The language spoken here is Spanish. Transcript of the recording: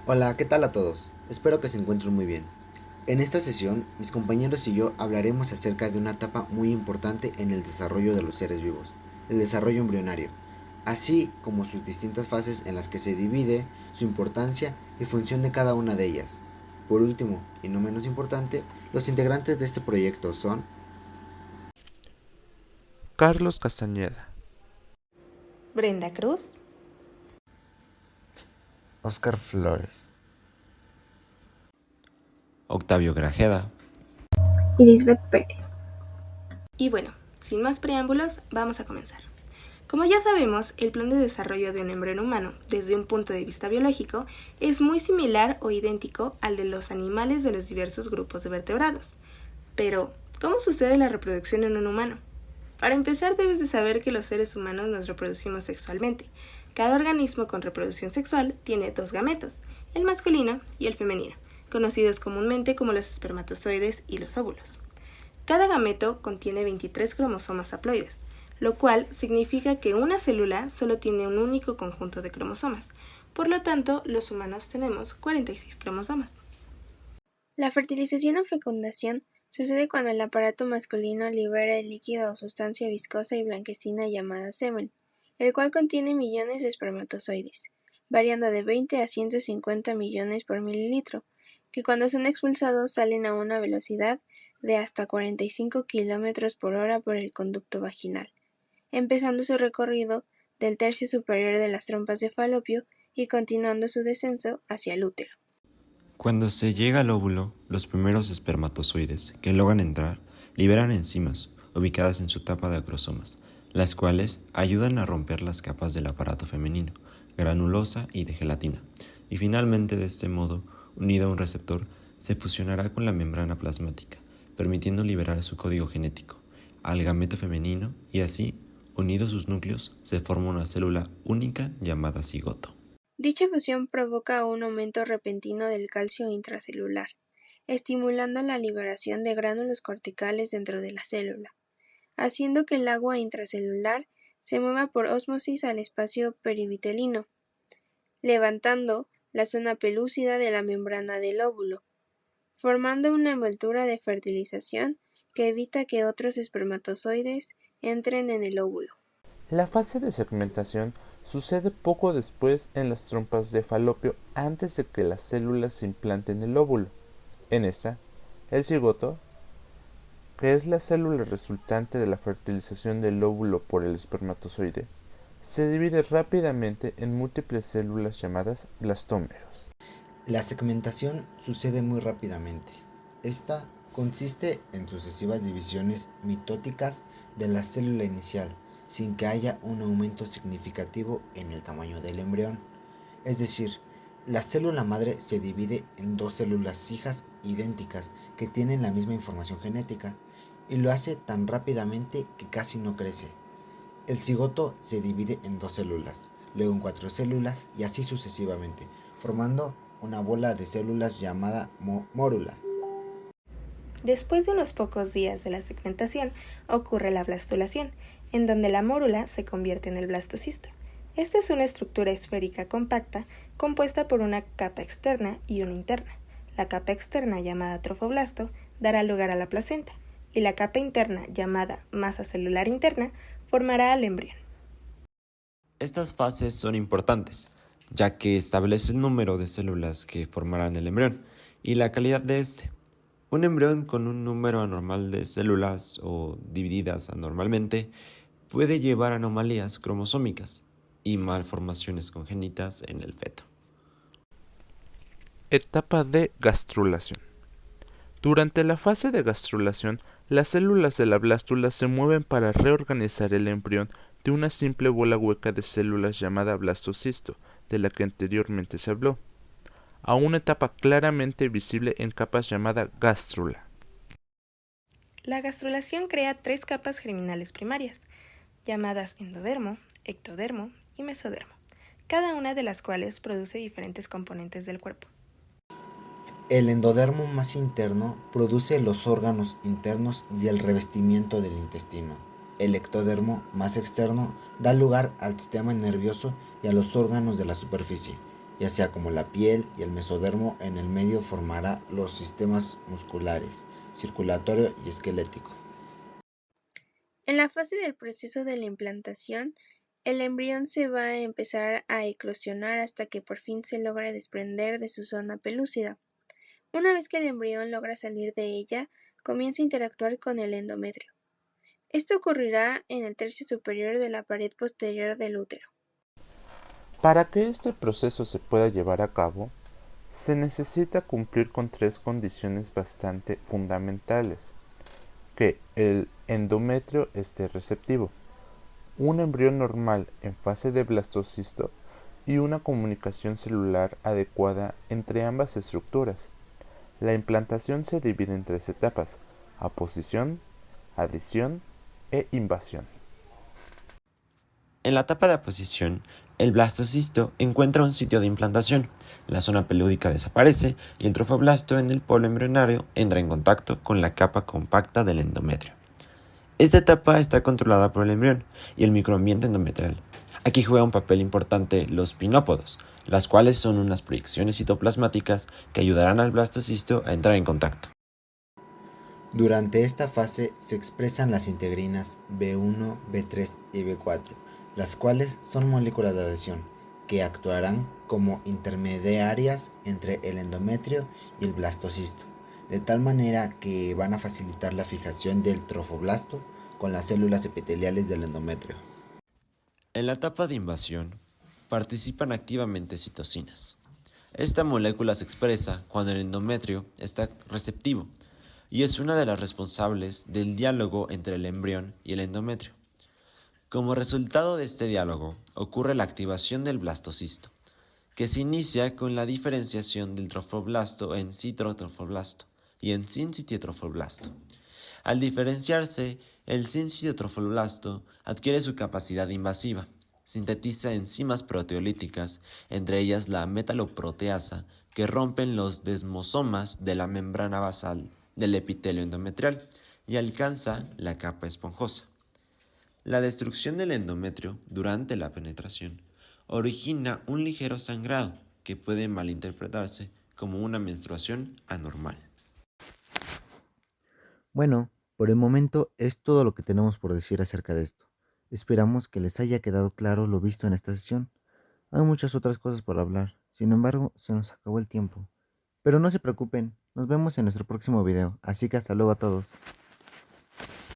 Hola, ¿qué tal a todos? Espero que se encuentren muy bien. En esta sesión, mis compañeros y yo hablaremos acerca de una etapa muy importante en el desarrollo de los seres vivos, el desarrollo embrionario, así como sus distintas fases en las que se divide, su importancia y función de cada una de ellas. Por último, y no menos importante, los integrantes de este proyecto son Carlos Castañeda, Brenda Cruz. Oscar Flores. Octavio Grajeda. y Lisbeth Pérez. Y bueno, sin más preámbulos, vamos a comenzar. Como ya sabemos, el plan de desarrollo de un embrión humano, desde un punto de vista biológico, es muy similar o idéntico al de los animales de los diversos grupos de vertebrados. Pero, ¿cómo sucede la reproducción en un humano? Para empezar, debes de saber que los seres humanos nos reproducimos sexualmente. Cada organismo con reproducción sexual tiene dos gametos, el masculino y el femenino, conocidos comúnmente como los espermatozoides y los óvulos. Cada gameto contiene 23 cromosomas haploides, lo cual significa que una célula solo tiene un único conjunto de cromosomas. Por lo tanto, los humanos tenemos 46 cromosomas. La fertilización o fecundación sucede cuando el aparato masculino libera el líquido o sustancia viscosa y blanquecina llamada semen, el cual contiene millones de espermatozoides, variando de 20 a 150 millones por mililitro, que cuando son expulsados salen a una velocidad de hasta 45 kilómetros por hora por el conducto vaginal, empezando su recorrido del tercio superior de las trompas de Falopio y continuando su descenso hacia el útero. Cuando se llega al óvulo, los primeros espermatozoides que logran entrar liberan enzimas ubicadas en su tapa de acrosomas, las cuales ayudan a romper las capas del aparato femenino, granulosa y de gelatina, y finalmente de este modo, unido a un receptor, se fusionará con la membrana plasmática, permitiendo liberar su código genético al gameto femenino y así, unidos sus núcleos, se forma una célula única llamada cigoto. Dicha fusión provoca un aumento repentino del calcio intracelular, estimulando la liberación de gránulos corticales dentro de la célula, haciendo que el agua intracelular se mueva por ósmosis al espacio perivitelino, levantando la zona pelúcida de la membrana del óvulo, formando una envoltura de fertilización que evita que otros espermatozoides entren en el óvulo. La fase de segmentación sucede poco después en las trompas de Falopio antes de que las células se implanten en el óvulo. En esta, el cigoto, que es la célula resultante de la fertilización del óvulo por el espermatozoide, se divide rápidamente en múltiples células llamadas blastómeros. La segmentación sucede muy rápidamente. Esta consiste en sucesivas divisiones mitóticas de la célula inicial, sin que haya un aumento significativo en el tamaño del embrión. Es decir, la célula madre se divide en dos células hijas idénticas que tienen la misma información genética, y lo hace tan rápidamente que casi no crece. El cigoto se divide en dos células, luego en cuatro células y así sucesivamente, formando una bola de células llamada mórula. Después de unos pocos días de la segmentación, ocurre la blastulación, en donde la mórula se convierte en el blastocisto. Esta es una estructura esférica compacta compuesta por una capa externa y una interna. La capa externa, llamada trofoblasto, dará lugar a la placenta, y la capa interna, llamada masa celular interna, formará al embrión. Estas fases son importantes, ya que establece el número de células que formarán el embrión y la calidad de este. Un embrión con un número anormal de células o divididas anormalmente puede llevar a anomalías cromosómicas y malformaciones congénitas en el feto. Etapa de gastrulación. Durante la fase de gastrulación, las células de la blástula se mueven para reorganizar el embrión de una simple bola hueca de células llamada blastocisto, de la que anteriormente se habló, a una etapa claramente visible en capas llamada gástrula. La gastrulación crea tres capas germinales primarias, llamadas endodermo, ectodermo y mesodermo, cada una de las cuales produce diferentes componentes del cuerpo. El endodermo más interno produce los órganos internos y el revestimiento del intestino. El ectodermo más externo da lugar al sistema nervioso y a los órganos de la superficie. ya sea como la piel y el mesodermo. En el medio formará los sistemas musculares, circulatorio y esquelético. En la fase del proceso de la implantación, el embrión se va a empezar a eclosionar hasta que por fin se logra desprender de su zona pelúcida. Una vez que el embrión logra salir de ella, comienza a interactuar con el endometrio. Esto ocurrirá en el tercio superior de la pared posterior del útero. Para que este proceso se pueda llevar a cabo, se necesita cumplir con tres condiciones bastante fundamentales: que el endometrio esté receptivo, un embrión normal en fase de blastocisto y una comunicación celular adecuada entre ambas estructuras. La implantación se divide en tres etapas: aposición, adición e invasión. En la etapa de aposición, el blastocisto encuentra un sitio de implantación, la zona pelúdica desaparece y el trofoblasto en el polo embrionario entra en contacto con la capa compacta del endometrio. Esta etapa está controlada por el embrión y el microambiente endometrial. Aquí juega un papel importante los pinópodos, las cuales son unas proyecciones citoplasmáticas que ayudarán al blastocisto a entrar en contacto. Durante esta fase se expresan las integrinas B1, B3 y B4, las cuales son moléculas de adhesión que actuarán como intermediarias entre el endometrio y el blastocisto, de tal manera que van a facilitar la fijación del trofoblasto con las células epiteliales del endometrio. En la etapa de invasión, participan activamente citocinas. Esta molécula se expresa cuando el endometrio está receptivo y es una de las responsables del diálogo entre el embrión y el endometrio. Como resultado de este diálogo, ocurre la activación del blastocisto, que se inicia con la diferenciación del trofoblasto en citrotrofoblasto y en sincitiotrofoblasto. Al diferenciarse, el sincitiotrofoblasto adquiere su capacidad invasiva, sintetiza enzimas proteolíticas, entre ellas la metaloproteasa, que rompen los desmosomas de la membrana basal del epitelio endometrial y alcanza la capa esponjosa. La destrucción del endometrio durante la penetración origina un ligero sangrado que puede malinterpretarse como una menstruación anormal. Bueno, por el momento es todo lo que tenemos por decir acerca de esto. Esperamos que les haya quedado claro lo visto en esta sesión. Hay muchas otras cosas por hablar, sin embargo, se nos acabó el tiempo. Pero no se preocupen, nos vemos en nuestro próximo video, así que hasta luego a todos.